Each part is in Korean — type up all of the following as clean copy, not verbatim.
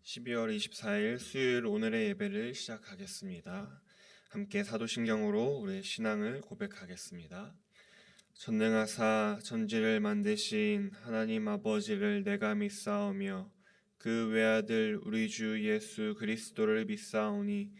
12월 24일 수요일 오늘의 예배를 시작하겠습니다. 함께 사도신경으로 우리의 신앙을 고백하겠습니다. 전능하사 천지를 만드신 하나님 아버지를 내가 믿사오며 그 외아들 우리 주 예수 그리스도를 믿사오니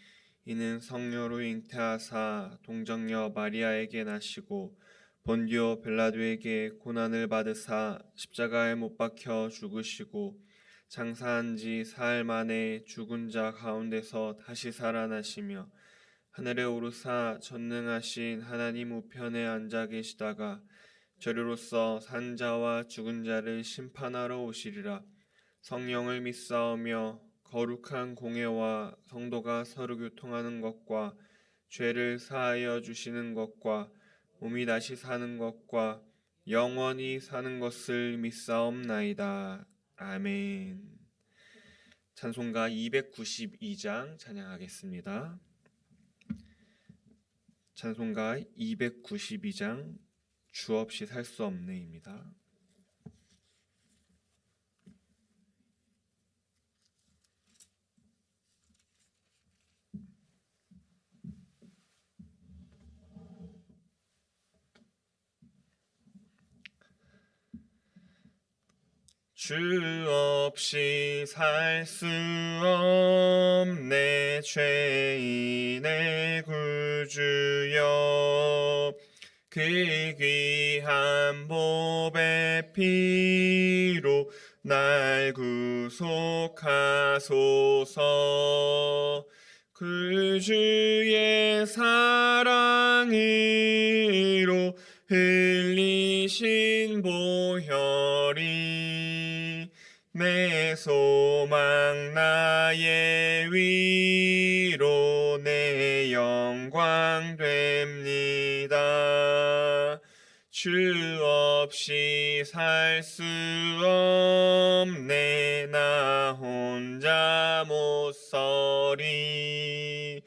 이는 성녀로 잉태하사 동정녀 마리아에게 나시고 본디오 빌라도에게 고난을 받으사 십자가에 못 박혀 죽으시고 장사한 지 사흘 만에 죽은 자 가운데서 다시 살아나시며 하늘에 오르사 전능하신 하나님 우편에 앉아 계시다가 저리로서 산 자와 죽은 자를 심판하러 오시리라. 성령을 믿사오며 거룩한 공예와 성도가 서로 교통하는 것과 죄를 사하여 주시는 것과 몸이 다시 사는 것과 영원히 사는 것을 믿사옵나이다. 아멘. 찬송가 292장 찬양하겠습니다. 찬송가 292장 주 없이 살 수 없네입니다. 주 없이 살 수 없네 죄인의 구주여 그 귀한 보배 피로 날 구속하소서 그 주의 사랑으로 흘리신 보혈이 내 소망 나의 위로 내 영광 됩니다. 주 없이 살 수 없네 나 혼자 못 서리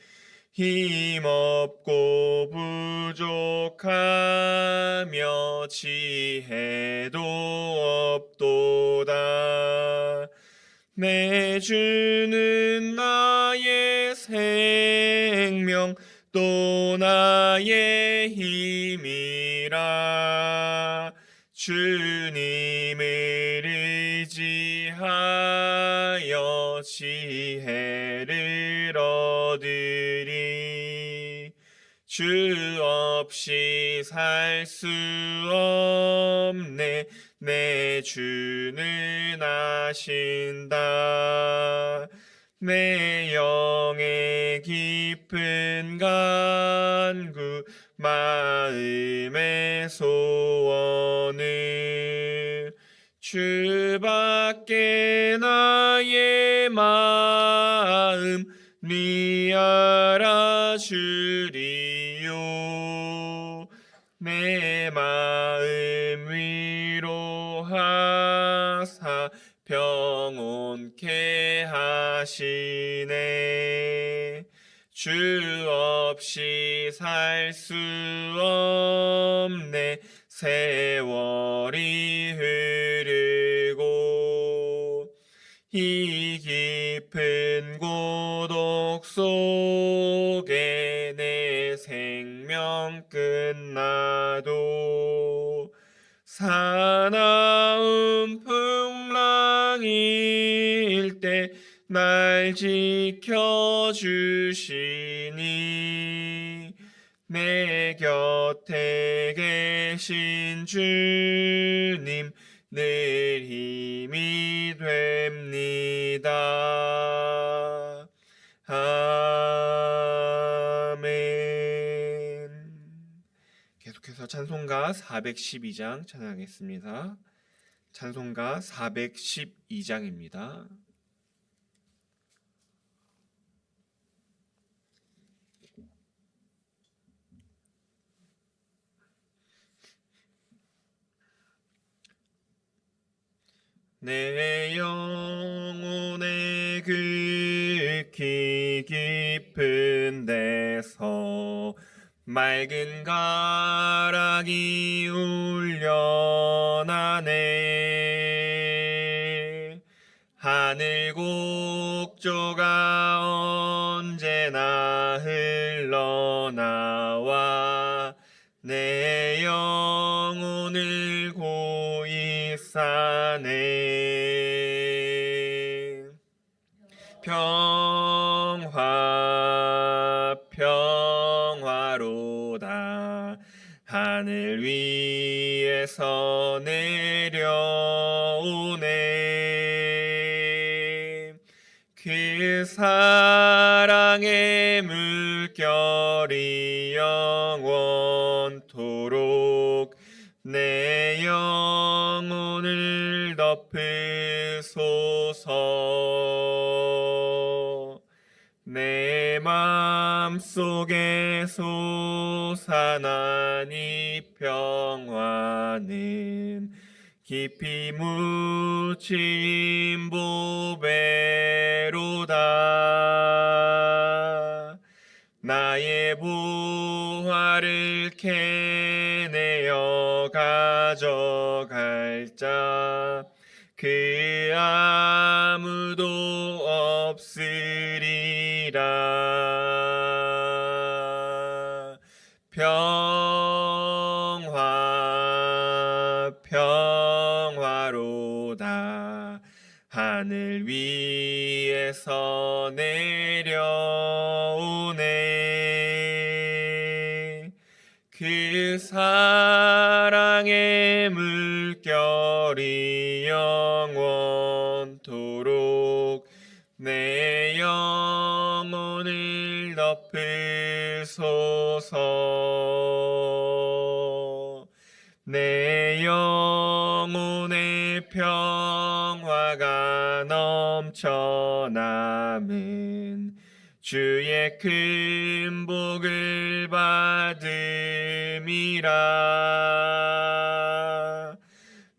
힘없고 부족하며 지혜도 없도다. 내 주는 나의 생명 또 나의 힘이라. 주님을 의지하여 지혜를 얻으리. 주 없이 살 수 없네 내 주는 아신다. 내 영의 깊은 간구 마음의 소원을 주밖에 나의 마음 네 알아주리요. 내 마음 위로하사 평온케 하시네. 주 없이 살 수 없네 세월이 흐르고 이 깊은 고독 속에 내 생명 끝나도 사나운 풍랑일 때 날 지켜주시니 내 곁에 계신 주님 늘 힘이 됩니다. 아멘. 계속해서 찬송가 412장 찬양하겠습니다. 찬송가 412장입니다. 내 영혼의 극히 깊은 데서 맑은 가락이 울려나네. 하늘 하늘 곡조가 언제나 흘러나와 내 영혼을 고이 싸네. 평화 평화로다. 하늘 위에서 내려오네. 그 사랑의 물결이 영원토록 내 영혼을 덮으소서. 내 맘속에 솟아난 이 평화는 깊이 묻힌 보배로다. 나의 부활을 캐내어 가져갈 자 그 아무도 없으리라. 평화 평화로다. 하늘 위에서 내려오네. 그 사랑의 물결이 영원토록 내 영혼을 덮으소서. 내 영혼의 평화가 넘쳐남은 주의 큰 복을 받음이라.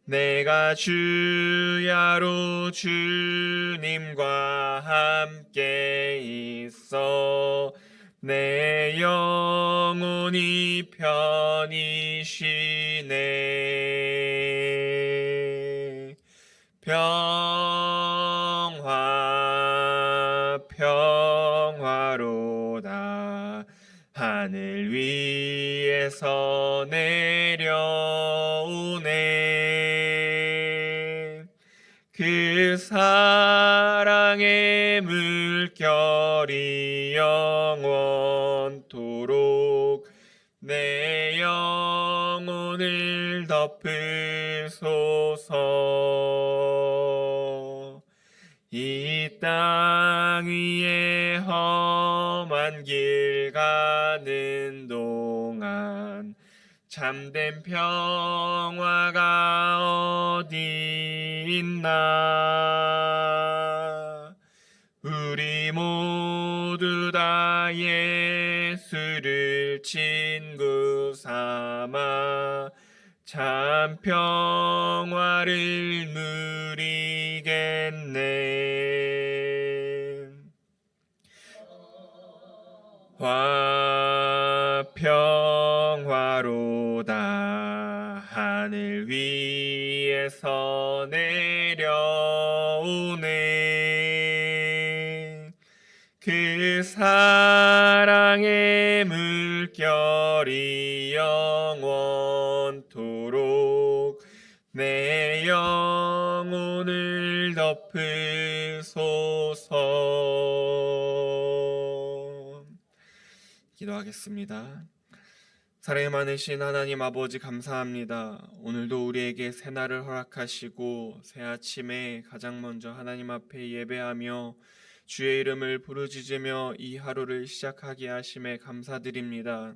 내가 주야로 주님과 함께 있어 내 영혼이 편히 쉬네. 평화 평화로다. 하늘 위에서 내려오네. 그 사랑의 물결이 영원토록 내 영혼을 덮으소서. 이 땅 위에 험한 길 가는 동안 참된 평화가 어디 있나. 우리 모두 다 예수를 친구 삼아 참 평화를 누리겠네. 평화로다. 하늘 위에서 내려오네. 그 사랑의 물결이 영원토록 내 영혼을 덮으소서. 기도하겠습니다. 사랑이 많으신 하나님 아버지 감사합니다. 오늘도 우리에게 새날을 허락하시고 새 아침에 가장 먼저 하나님 앞에 예배하며 주의 이름을 부르짖으며 이 하루를 시작하게 하심에 감사드립니다.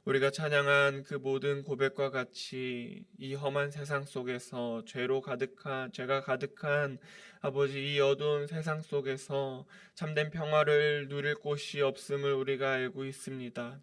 우리가 찬양한 그 모든 고백과 같이 이 험한 세상 속에서 죄가 가득한 아버지 이 어두운 세상 속에서 참된 평화를 누릴 곳이 없음을 우리가 알고 있습니다.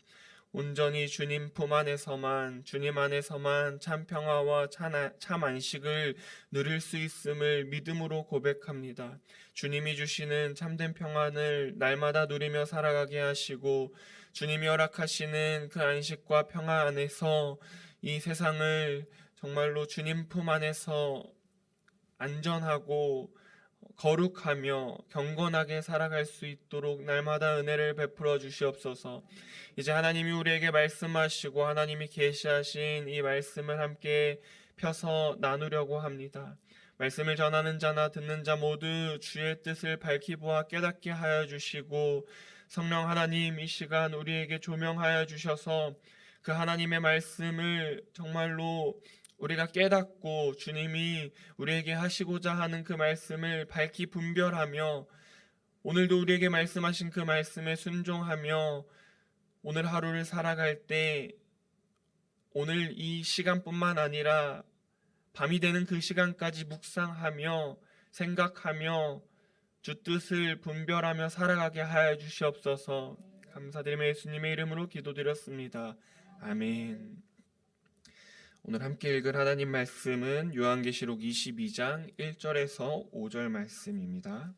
온전히 주님 품 안에서만, 주님 안에서만 참 평화와 참 안식을 누릴 수 있음을 믿음으로 고백합니다. 주님이 주시는 참된 평안을 날마다 누리며 살아가게 하시고 주님이 허락하시는 그 안식과 평화 안에서 이 세상을 정말로 주님 품 안에서 안전하고 거룩하며 경건하게 살아갈 수 있도록 날마다 은혜를 베풀어 주시옵소서. 이제 하나님이 우리에게 말씀하시고 하나님이 계시하신 이 말씀을 함께 펴서 나누려고 합니다. 말씀을 전하는 자나 듣는 자 모두 주의 뜻을 밝히 보아 깨닫게 하여 주시고, 성령 하나님 이 시간 우리에게 조명하여 주셔서 그 하나님의 말씀을 정말로 우리가 깨닫고 주님이 우리에게 하시고자 하는 그 말씀을 밝히 분별하며 오늘도 우리에게 말씀하신 그 말씀에 순종하며 오늘 하루를 살아갈 때 오늘 이 시간뿐만 아니라 밤이 되는 그 시간까지 묵상하며 생각하며 주 뜻을 분별하며 살아가게 하여 주시옵소서. 감사드리며 예수님의 이름으로 기도드렸습니다. 아멘. 오늘 함께 읽을 하나님 말씀은 요한계시록 22장 1절에서 5절 말씀입니다.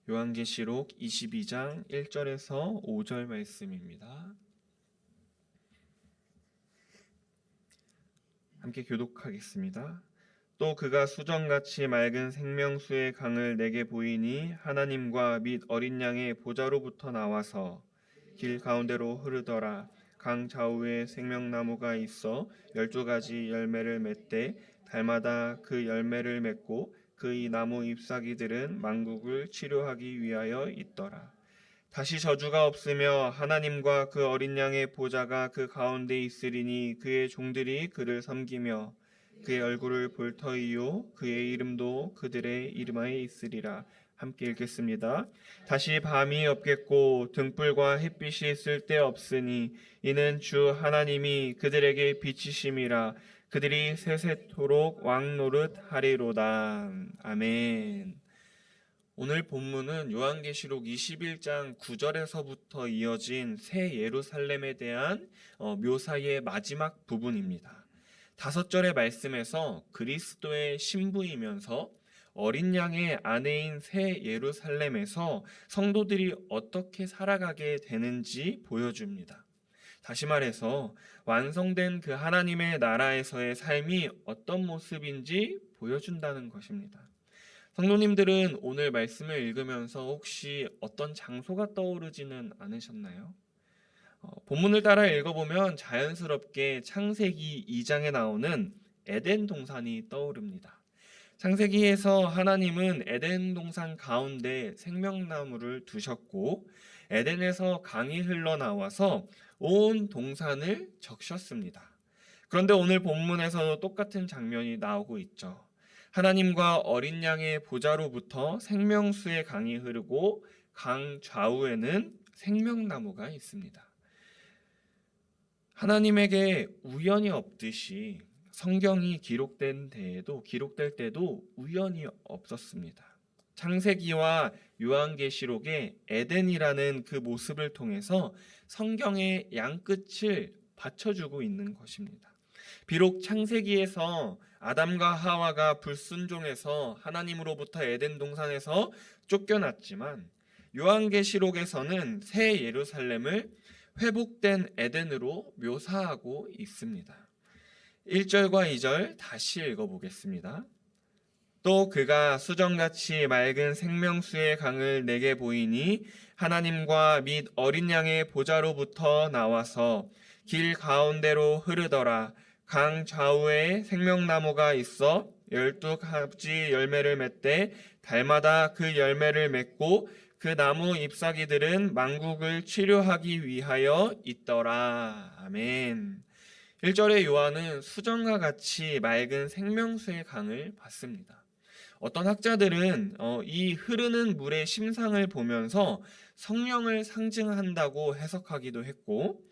요한계시록 22장 1절에서 5절 말씀입니다. 함께 교독하겠습니다. 또 그가 수정같이 맑은 생명수의 강을 내게 보이니 하나님과 및 어린 양의 보좌로부터 나와서 길 가운데로 흐르더라. 강 좌우에 생명나무가 있어 12가지 열매를 맺되 달마다 그 열매를 맺고 그의 나무 잎사귀들은 만국을 치료하기 위하여 있더라. 다시 저주가 없으며 하나님과 그 어린 양의 보좌가 그 가운데 있으리니 그의 종들이 그를 섬기며 그의 얼굴을 볼 터이요 그의 이름도 그들의 이름하에 있으리라. 함께 읽겠습니다. 다시 밤이 없겠고 등불과 햇빛이 쓸데없으니 이는 주 하나님이 그들에게 빛이심이라. 그들이 세세토록 왕노릇 하리로다. 아멘. 오늘 본문은 요한계시록 21장 9절에서부터 이어진 새 예루살렘에 대한 묘사의 마지막 부분입니다. 5절의 말씀에서 그리스도의 신부이면서 어린 양의 아내인 새 예루살렘에서 성도들이 어떻게 살아가게 되는지 보여줍니다. 다시 말해서 완성된 그 하나님의 나라에서의 삶이 어떤 모습인지 보여준다는 것입니다. 성도님들은 오늘 말씀을 읽으면서 혹시 어떤 장소가 떠오르지는 않으셨나요? 본문을 따라 읽어보면 자연스럽게 창세기 2장에 나오는 에덴 동산이 떠오릅니다. 창세기에서 하나님은 에덴 동산 가운데 생명나무를 두셨고 에덴에서 강이 흘러나와서 온 동산을 적셨습니다. 그런데 오늘 본문에서도 똑같은 장면이 나오고 있죠. 하나님과 어린 양의 보좌로부터 생명수의 강이 흐르고 강 좌우에는 생명나무가 있습니다. 하나님에게 우연이 없듯이 성경이 기록될 때도 우연이 없었습니다. 창세기와 요한계시록의 에덴이라는 그 모습을 통해서 성경의 양끝을 받쳐주고 있는 것입니다. 비록 창세기에서 아담과 하와가 불순종해서 하나님으로부터 에덴 동산에서 쫓겨났지만 요한계시록에서는 새 예루살렘을 회복된 에덴으로 묘사하고 있습니다. 1절과 2절 다시 읽어보겠습니다. 또 그가 수정같이 맑은 생명수의 강을 내게 보이니 하나님과 및 어린 양의 보좌로부터 나와서 길 가운데로 흐르더라. 강 좌우에 생명나무가 있어 12가지 열매를 맺되 달마다 그 열매를 맺고 그 나무 잎사귀들은 만국을 치료하기 위하여 있더라. 아멘. 1절의 요한은 수정과 같이 맑은 생명수의 강을 봤습니다. 어떤 학자들은 이 흐르는 물의 심상을 보면서 성령을 상징한다고 해석하기도 했고,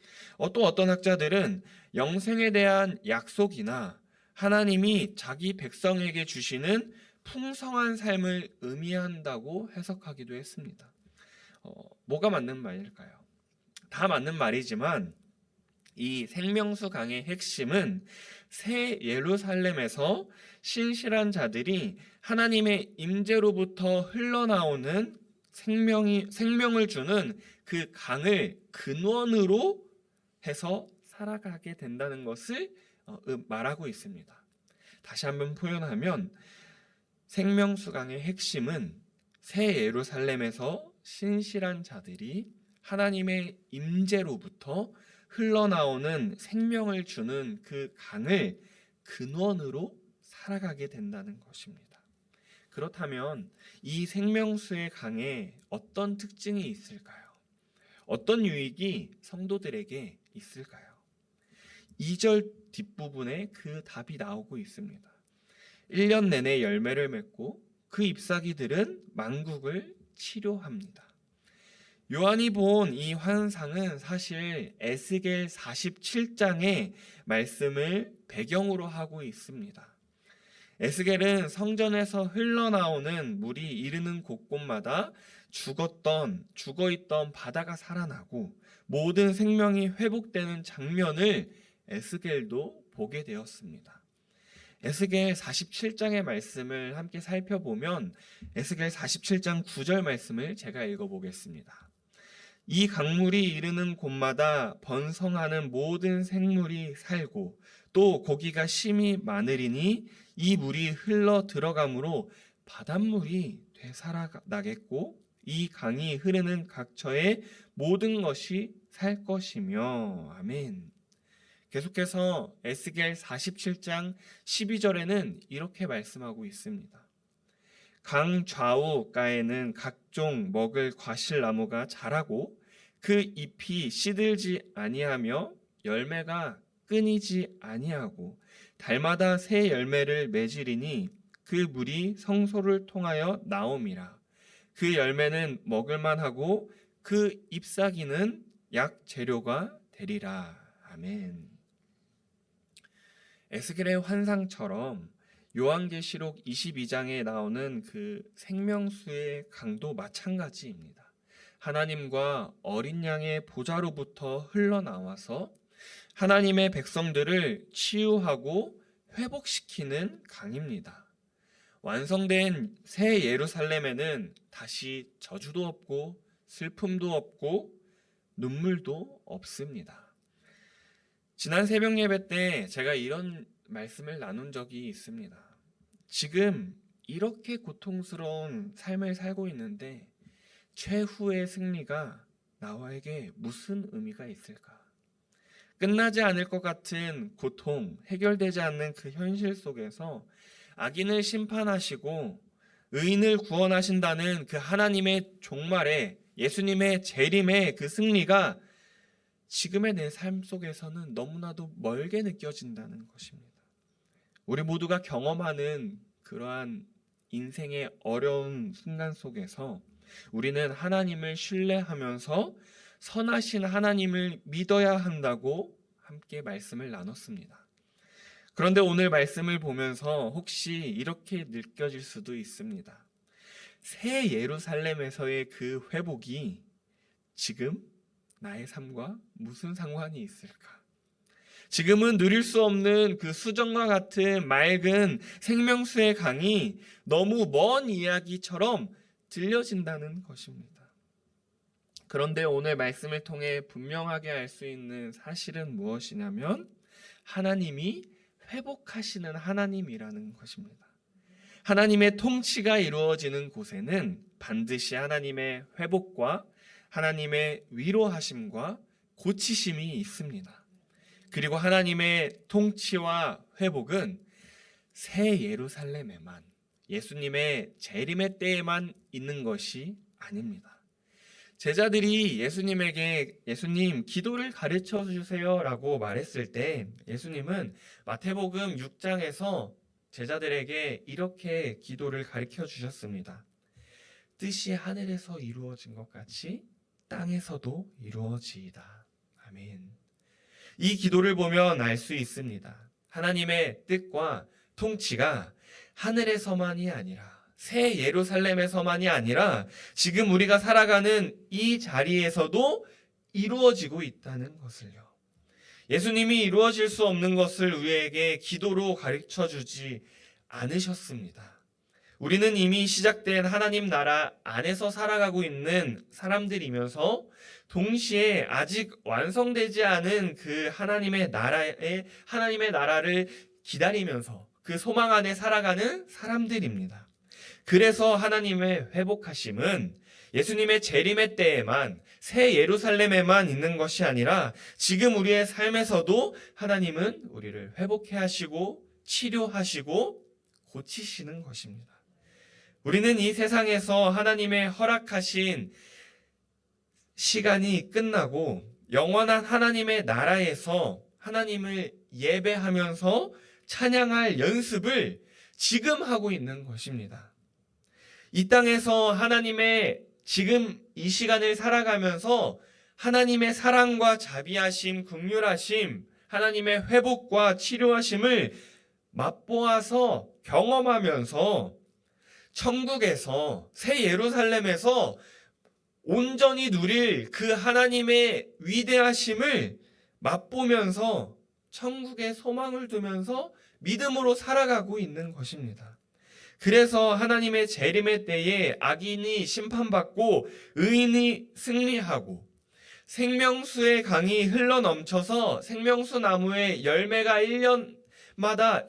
또 어떤 학자들은 영생에 대한 약속이나 하나님이 자기 백성에게 주시는 풍성한 삶을 의미한다고 해석하기도 했습니다. 뭐가 맞는 말일까요? 다 맞는 말이지만 이 생명수 강의 핵심은 새 예루살렘에서 신실한 자들이 하나님의 임재로부터 흘러나오는 생명을 주는 그 강을 근원으로 해서 살아가게 된다는 것을 말하고 있습니다. 다시 한번 표현하면 생명수강의 핵심은 새 예루살렘에서 신실한 자들이 하나님의 임재로부터 흘러나오는 생명을 주는 그 강을 근원으로 살아가게 된다는 것입니다. 그렇다면 이 생명수의 강에 어떤 특징이 있을까요? 어떤 유익이 성도들에게 있을까요? 2절 뒷부분에 그 답이 나오고 있습니다. 1년 내내 열매를 맺고 그 잎사귀들은 만국을 치료합니다. 요한이 본 이 환상은 사실 에스겔 47장의 말씀을 배경으로 하고 있습니다. 에스겔은 성전에서 흘러나오는 물이 이르는 곳곳마다 죽어있던 바다가 살아나고 모든 생명이 회복되는 장면을 에스겔도 보게 되었습니다. 에스겔 47장의 말씀을 함께 살펴보면 에스겔 47장 9절 말씀을 제가 읽어보겠습니다. 이 강물이 이르는 곳마다 번성하는 모든 생물이 살고 또 고기가 심히 많으리니 이 물이 흘러 들어가므로 바닷물이 되살아나겠고 이 강이 흐르는 각처의 모든 것이 살 것이며. 아멘. 계속해서 에스겔 47장 12절에는 이렇게 말씀하고 있습니다. 강 좌우가에는 각종 먹을 과실나무가 자라고 그 잎이 시들지 아니하며 열매가 끊이지 아니하고 달마다 새 열매를 맺으리니 그 물이 성소를 통하여 나옴이라. 그 열매는 먹을만하고 그 잎사귀는 약 재료가 되리라. 아멘. 에스겔의 환상처럼 요한계시록 22장에 나오는 그 생명수의 강도 마찬가지입니다. 하나님과 어린 양의 보좌로부터 흘러나와서 하나님의 백성들을 치유하고 회복시키는 강입니다. 완성된 새 예루살렘에는 다시 저주도 없고 슬픔도 없고 눈물도 없습니다. 지난 새벽 예배 때 제가 이런 말씀을 나눈 적이 있습니다. 지금 이렇게 고통스러운 삶을 살고 있는데 최후의 승리가 나에게 무슨 의미가 있을까? 끝나지 않을 것 같은 고통, 해결되지 않는 그 현실 속에서 악인을 심판하시고 의인을 구원하신다는 그 하나님의 종말에 예수님의 재림의 그 승리가 지금의 내 삶 속에서는 너무나도 멀게 느껴진다는 것입니다. 우리 모두가 경험하는 그러한 인생의 어려운 순간 속에서 우리는 하나님을 신뢰하면서 선하신 하나님을 믿어야 한다고 함께 말씀을 나눴습니다. 그런데 오늘 말씀을 보면서 혹시 이렇게 느껴질 수도 있습니다. 새 예루살렘에서의 그 회복이 지금 나의 삶과 무슨 상관이 있을까? 지금은 누릴 수 없는 그 수정과 같은 맑은 생명수의 강이 너무 먼 이야기처럼 들려진다는 것입니다. 그런데 오늘 말씀을 통해 분명하게 알 수 있는 사실은 무엇이냐면 하나님이 회복하시는 하나님이라는 것입니다. 하나님의 통치가 이루어지는 곳에는 반드시 하나님의 회복과 하나님의 위로하심과 고치심이 있습니다. 그리고 하나님의 통치와 회복은 새 예루살렘에만, 예수님의 재림의 때에만 있는 것이 아닙니다. 제자들이 예수님에게 예수님 기도를 가르쳐 주세요 라고 말했을 때 예수님은 마태복음 6장에서 제자들에게 이렇게 기도를 가르쳐 주셨습니다. 뜻이 하늘에서 이루어진 것 같이 땅에서도 이루어지이다. 아멘. 이 기도를 보면 알 수 있습니다. 하나님의 뜻과 통치가 하늘에서만이 아니라 새 예루살렘에서만이 아니라 지금 우리가 살아가는 이 자리에서도 이루어지고 있다는 것을요. 예수님이 이루어질 수 없는 것을 우리에게 기도로 가르쳐 주지 않으셨습니다. 우리는 이미 시작된 하나님 나라 안에서 살아가고 있는 사람들이면서 동시에 아직 완성되지 않은 그 하나님의 나라를 기다리면서 그 소망 안에 살아가는 사람들입니다. 그래서 하나님의 회복하심은 예수님의 재림의 때에만, 새 예루살렘에만 있는 것이 아니라 지금 우리의 삶에서도 하나님은 우리를 회복해 하시고 치료하시고 고치시는 것입니다. 우리는 이 세상에서 하나님의 허락하신 시간이 끝나고 영원한 하나님의 나라에서 하나님을 예배하면서 찬양할 연습을 지금 하고 있는 것입니다. 이 땅에서 하나님의 지금 이 시간을 살아가면서 하나님의 사랑과 자비하심, 긍휼하심, 하나님의 회복과 치료하심을 맛보아서 경험하면서 천국에서 새 예루살렘에서 온전히 누릴 그 하나님의 위대하심을 맛보면서 천국에 소망을 두면서 믿음으로 살아가고 있는 것입니다. 그래서 하나님의 재림의 때에 악인이 심판받고 의인이 승리하고 생명수의 강이 흘러넘쳐서 생명수 나무의 열매가 1년마다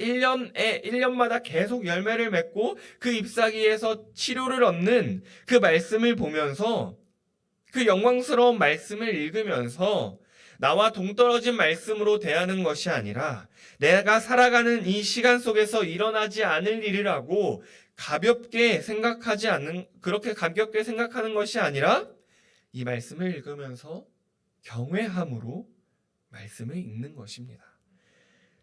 계속 열매를 맺고 그 잎사귀에서 치료를 얻는 그 말씀을 보면서 그 영광스러운 말씀을 읽으면서 나와 동떨어진 말씀으로 대하는 것이 아니라 내가 살아가는 이 시간 속에서 일어나지 않을 일이라고 그렇게 가볍게 생각하는 것이 아니라 이 말씀을 읽으면서 경외함으로 말씀을 읽는 것입니다.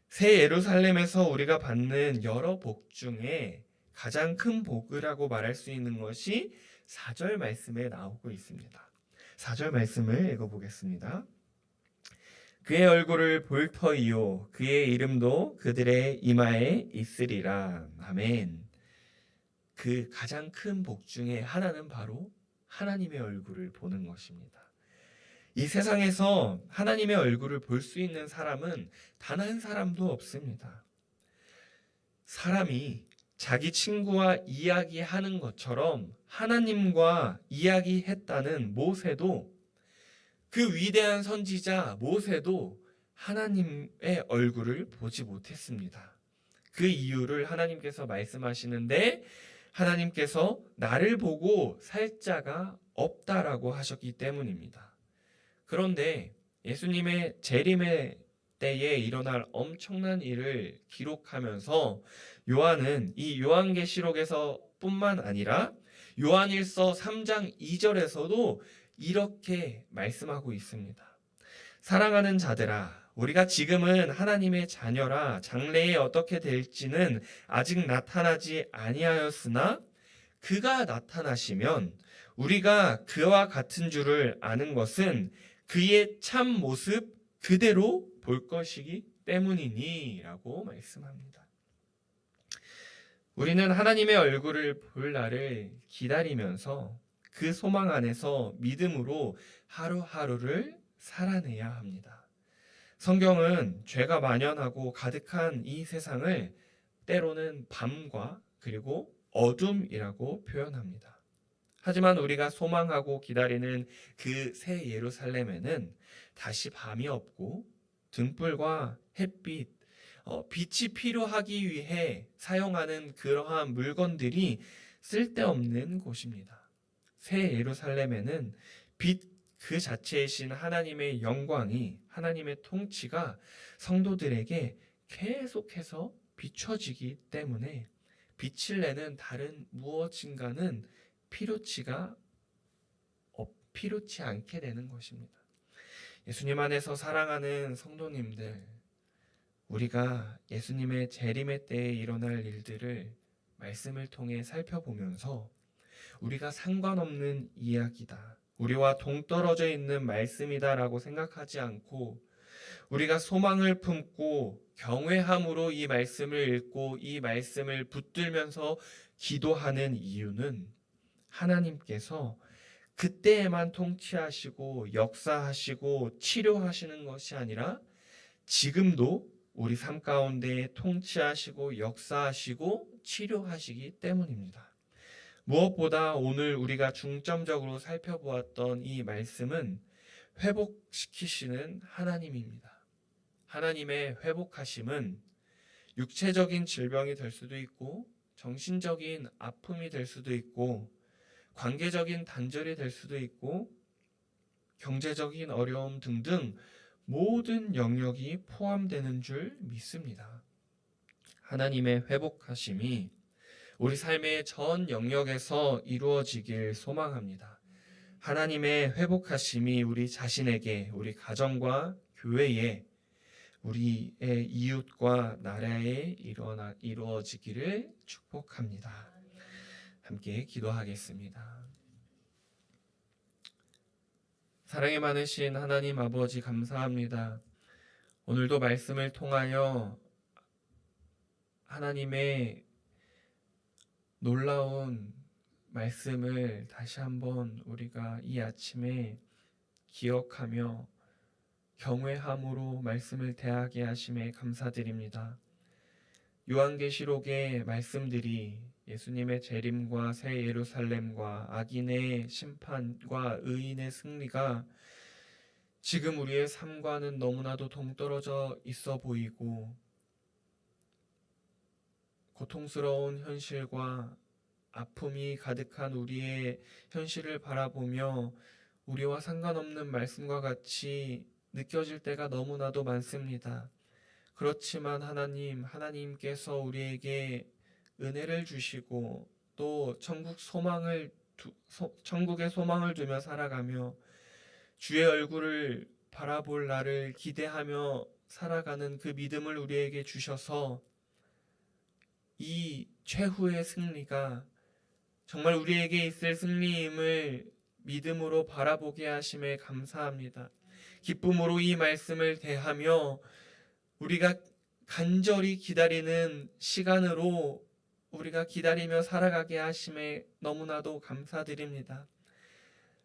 새 예루살렘에서 우리가 받는 여러 복 중에 가장 큰 복이라고 말할 수 있는 것이 4절 말씀에 나오고 있습니다. 4절 말씀을 읽어보겠습니다. 그의 얼굴을 볼 터이요 그의 이름도 그들의 이마에 있으리라. 아멘. 그 가장 큰 복 중에 하나는 바로 하나님의 얼굴을 보는 것입니다. 이 세상에서 하나님의 얼굴을 볼 수 있는 사람은 단 한 사람도 없습니다. 사람이 자기 친구와 이야기하는 것처럼 하나님과 이야기했다는 모세도, 그 위대한 선지자 모세도 하나님의 얼굴을 보지 못했습니다. 그 이유를 하나님께서 말씀하시는데 하나님께서 나를 보고 살 자가 없다라고 하셨기 때문입니다. 그런데 예수님의 재림의 때에 일어날 엄청난 일을 기록하면서 요한은 이 요한계시록에서 뿐만 아니라 요한일서 3장 2절에서도 이렇게 말씀하고 있습니다. 사랑하는 자들아, 우리가 지금은 하나님의 자녀라 장래에 어떻게 될지는 아직 나타나지 아니하였으나 그가 나타나시면 우리가 그와 같은 줄을 아는 것은 그의 참 모습 그대로 볼 것이기 때문이니 라고 말씀합니다. 우리는 하나님의 얼굴을 볼 날을 기다리면서 그 소망 안에서 믿음으로 하루하루를 살아내야 합니다. 성경은 죄가 만연하고 가득한 이 세상을 때로는 밤과 그리고 어둠이라고 표현합니다. 하지만 우리가 소망하고 기다리는 그 새 예루살렘에는 다시 밤이 없고 등불과 햇빛, 빛이 필요하기 위해 사용하는 그러한 물건들이 쓸데없는 곳입니다. 새 예루살렘에는 빛 그 자체이신 하나님의 영광이, 하나님의 통치가 성도들에게 계속해서 비춰지기 때문에 빛을 내는 다른 무엇인가는 필요치 않게 되는 것입니다. 예수님 안에서 사랑하는 성도님들, 우리가 예수님의 재림의 때에 일어날 일들을 말씀을 통해 살펴보면서 우리가 상관없는 이야기다, 우리와 동떨어져 있는 말씀이다라고 생각하지 않고 우리가 소망을 품고 경외함으로 이 말씀을 읽고 이 말씀을 붙들면서 기도하는 이유는 하나님께서 그때에만 통치하시고 역사하시고 치료하시는 것이 아니라 지금도 우리 삶 가운데 통치하시고 역사하시고 치료하시기 때문입니다. 무엇보다 오늘 우리가 중점적으로 살펴보았던 이 말씀은 회복시키시는 하나님입니다. 하나님의 회복하심은 육체적인 질병이 될 수도 있고 정신적인 아픔이 될 수도 있고 관계적인 단절이 될 수도 있고 경제적인 어려움 등등 모든 영역이 포함되는 줄 믿습니다. 하나님의 회복하심이 우리 삶의 전 영역에서 이루어지길 소망합니다. 하나님의 회복하심이 우리 자신에게, 우리 가정과 교회에, 우리의 이웃과 나라에 이루어지기를 축복합니다. 함께 기도하겠습니다. 사랑이 많으신 하나님 아버지 감사합니다. 오늘도 말씀을 통하여 하나님의 놀라운 말씀을 다시 한번 우리가 이 아침에 기억하며 경외함으로 말씀을 대하게 하심에 감사드립니다. 요한계시록의 말씀들이 예수님의 재림과 새 예루살렘과 악인의 심판과 의인의 승리가 지금 우리의 삶과는 너무나도 동떨어져 있어 보이고 고통스러운 현실과 아픔이 가득한 우리의 현실을 바라보며 우리와 상관없는 말씀과 같이 느껴질 때가 너무나도 많습니다. 그렇지만 하나님께서 우리에게 은혜를 주시고 또 천국의 소망을 두며 살아가며 주의 얼굴을 바라볼 날을 기대하며 살아가는 그 믿음을 우리에게 주셔서 이 최후의 승리가 정말 우리에게 있을 승리임을 믿음으로 바라보게 하심에 감사합니다. 기쁨으로 이 말씀을 대하며 우리가 간절히 기다리는 시간으로 우리가 기다리며 살아가게 하심에 너무나도 감사드립니다.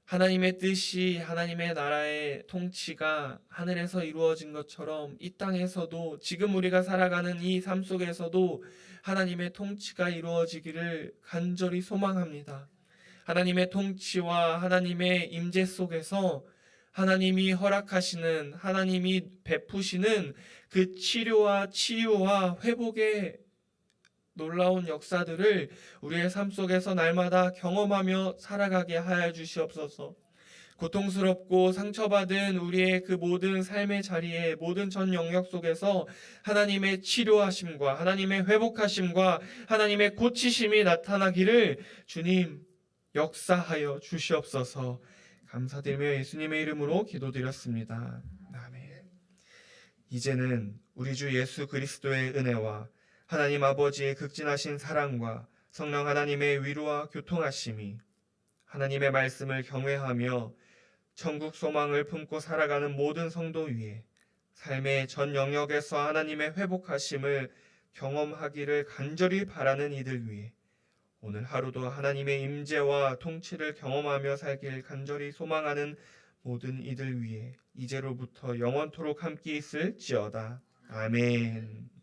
하나님의 뜻이, 하나님의 나라의 통치가 하늘에서 이루어진 것처럼 이 땅에서도 지금 우리가 살아가는 이 삶 속에서도 하나님의 통치가 이루어지기를 간절히 소망합니다. 하나님의 통치와 하나님의 임재 속에서 하나님이 허락하시는, 하나님이 베푸시는 그 치료와 치유와 회복의 놀라운 역사들을 우리의 삶 속에서 날마다 경험하며 살아가게 하여 주시옵소서. 고통스럽고 상처받은 우리의 그 모든 삶의 자리에, 모든 전 영역 속에서 하나님의 치료하심과 하나님의 회복하심과 하나님의 고치심이 나타나기를 주님 역사하여 주시옵소서. 감사드리며 예수님의 이름으로 기도드렸습니다. 아멘. 이제는 우리 주 예수 그리스도의 은혜와 하나님 아버지의 극진하신 사랑과 성령 하나님의 위로와 교통하심이 하나님의 말씀을 경외하며 천국 소망을 품고 살아가는 모든 성도 위에 삶의 전 영역에서 하나님의 회복하심을 경험하기를 간절히 바라는 이들 위해 오늘 하루도 하나님의 임재와 통치를 경험하며 살길 간절히 소망하는 모든 이들 위해 이제로부터 영원토록 함께 있을지어다. 아멘.